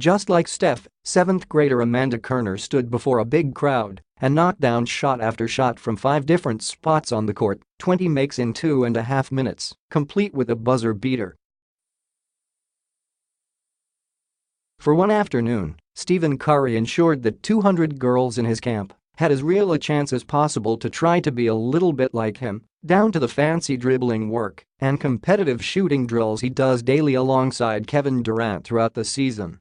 Just like Steph, 7th grader Amanda Kerner stood before a big crowd and knocked down shot after shot from 5 different spots on the court, 20 makes in 2.5 minutes, complete with a buzzer beater. For one afternoon, Stephen Curry ensured that 200 girls in his camp had as real a chance as possible to try to be a little bit like him, down to the fancy dribbling work and competitive shooting drills he does daily alongside Kevin Durant throughout the season.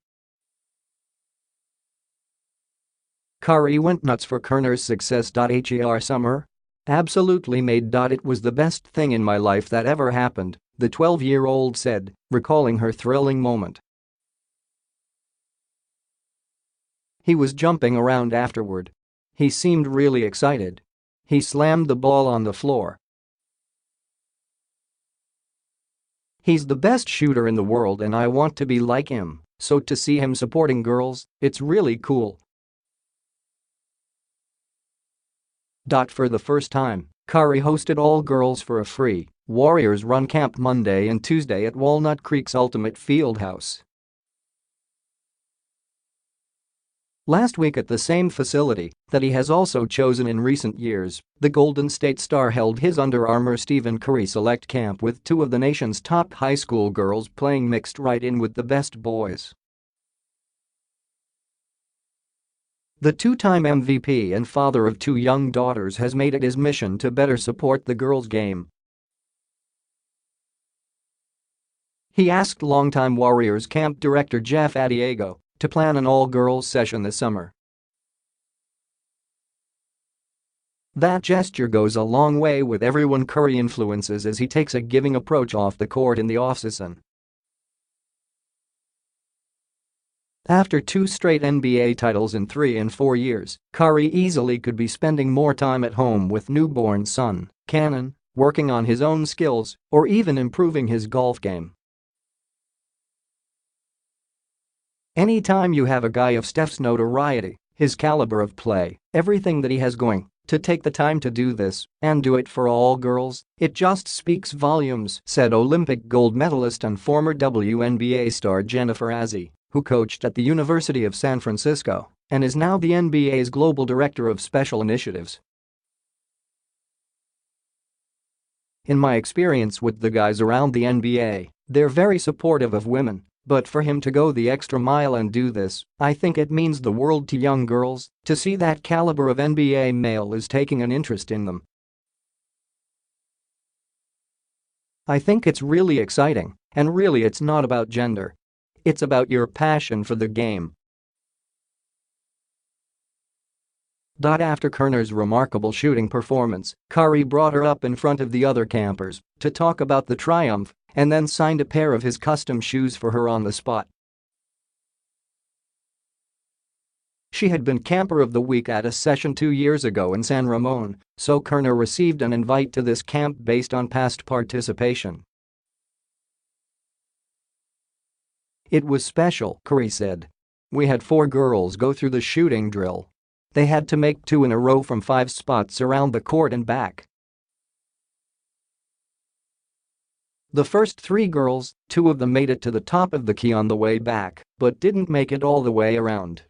Curry went nuts for Kerner's success. Her summer absolutely made. It was the best thing in my life that ever happened, the 12-year-old said, recalling her thrilling moment. He was jumping around afterward. He seemed really excited. He slammed the ball on the floor. He's the best shooter in the world and I want to be like him, so to see him supporting girls, it's really cool. For the first time, Curry hosted all girls for a free Warriors run camp Monday and Tuesday at Walnut Creek's Ultimate Fieldhouse. Last week at the same facility that he has also chosen in recent years, the Golden State star held his Under Armour Stephen Curry Select Camp with 2 of the nation's top high school girls playing mixed right in with the best boys. The 2-time MVP and father of 2 young daughters has made it his mission to better support the girls' game. He asked longtime Warriors camp director Jeff Adiego to plan an all-girls session this summer. That gesture goes a long way with everyone Curry influences as he takes a giving approach off the court in the offseason. After 2 straight NBA titles in 3 and 4 years, Curry easily could be spending more time at home with newborn son, Cannon, working on his own skills, or even improving his golf game. Anytime you have a guy of Steph's notoriety, his caliber of play, everything that he has going, to take the time to do this and do it for all girls, it just speaks volumes, said Olympic gold medalist and former WNBA star Jennifer Azzi, who coached at the University of San Francisco and is now the NBA's global director of special initiatives. In my experience with the guys around the NBA, they're very supportive of women. But for him to go the extra mile and do this, I think it means the world to young girls to see that caliber of NBA male is taking an interest in them. I think it's really exciting, and really it's not about gender. It's about your passion for the game. After Kerner's remarkable shooting performance, Curry brought her up in front of the other campers to talk about the triumph and then signed a pair of his custom shoes for her on the spot. She had been Camper of the Week at a session 2 years ago in San Ramon, so Kerner received an invite to this camp based on past participation. It was special, Curry said. We had 4 girls go through the shooting drill. They had to make 2 in a row from 5 spots around the court and back. The first 3 girls, 2 of them made it to the top of the key on the way back, but didn't make it all the way around.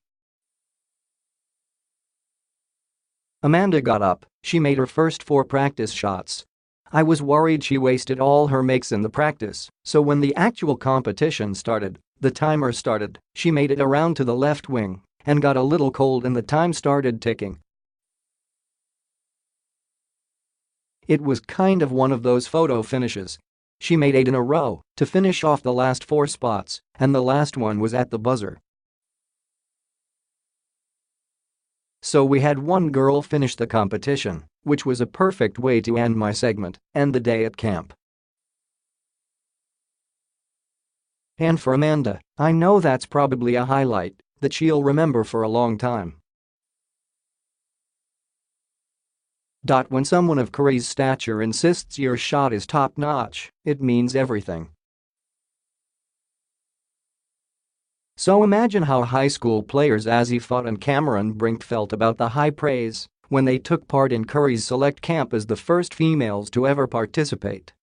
Amanda got up, she made her first 4 practice shots. I was worried she wasted all her makes in the practice, so when the actual competition started, the timer started, she made it around to the left wing and got a little cold and the time started ticking. It was kind of one of those photo finishes. She made 8 in a row to finish off the last 4 spots, and the last one was at the buzzer. So we had one girl finish the competition, which was a perfect way to end my segment and the day at camp. And for Amanda, I know that's probably a highlight that she'll remember for a long time. When someone of Curry's stature insists your shot is top-notch, it means everything. So imagine how high school players Azzi Fudd and Cameron Brink felt about the high praise when they took part in Curry's Select Camp as the first females to ever participate.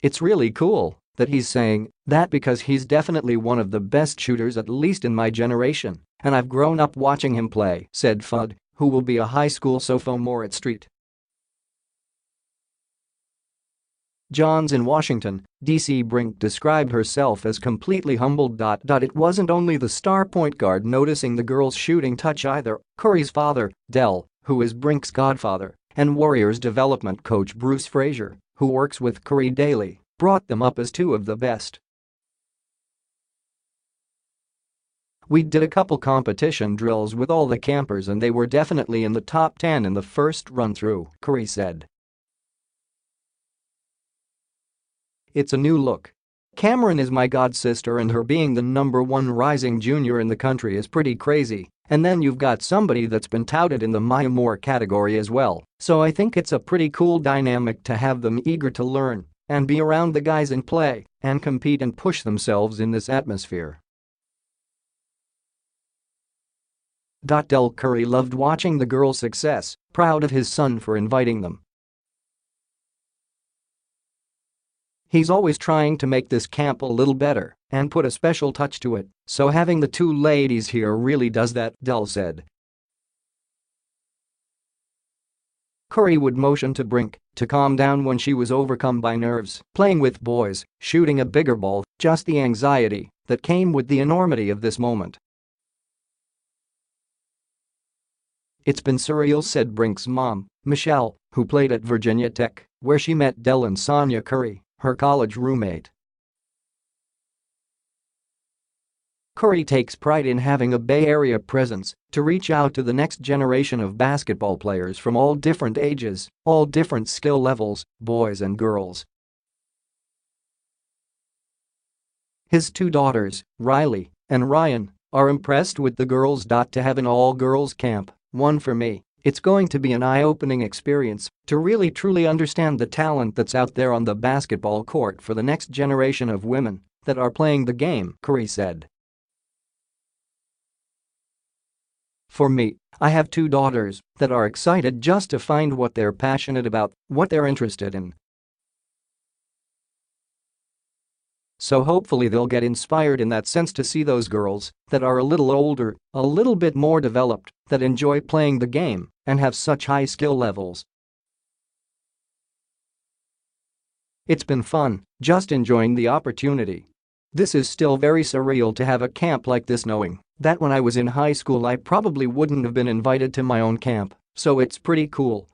It's really cool, that he's saying that because he's definitely one of the best shooters at least in my generation, and I've grown up watching him play," said Fudd, who will be a high school sophomore at St. John's in Washington, D.C. Brink described herself as completely humbled. It wasn't only the star point guard noticing the girls' shooting touch either. Curry's father, Del, who is Brink's godfather, and Warriors development coach Bruce Frazier, who works with Curry daily, brought them up as two of the best. "We did a couple competition drills with all the campers and they were definitely in the top 10 in the first run-through," Curry said. "It's a new look. Cameron is my god sister and her being the #1 rising junior in the country is pretty crazy, and then you've got somebody that's been touted in the Maya Moore category as well, so I think it's a pretty cool dynamic to have them eager to learn and be around the guys and play and compete and push themselves in this atmosphere." Del Curry loved watching the girls' success, proud of his son for inviting them. "He's always trying to make this camp a little better and put a special touch to it, so having the two ladies here really does that," Del said. Curry would motion to Brink to calm down when she was overcome by nerves, playing with boys, shooting a bigger ball, just the anxiety that came with the enormity of this moment. "It's been surreal," said Brink's mom, Michelle, who played at Virginia Tech, where she met Del and Sonia Curry, her college roommate. Curry takes pride in having a Bay Area presence to reach out to the next generation of basketball players from all different ages, all different skill levels, boys and girls. His two daughters, Riley and Ryan, are impressed with the girls. To have an all-girls camp, one for me. It's going to be an eye-opening experience to really truly understand the talent that's out there on the basketball court for the next generation of women that are playing the game," Curry said. "For me, I have two daughters that are excited just to find what they're passionate about, what they're interested in. So hopefully they'll get inspired in that sense to see those girls that are a little older, a little bit more developed, that enjoy playing the game and have such high skill levels. It's been fun, just enjoying the opportunity. This is still very surreal to have a camp like this, knowing that when I was in high school I probably wouldn't have been invited to my own camp, so it's pretty cool,"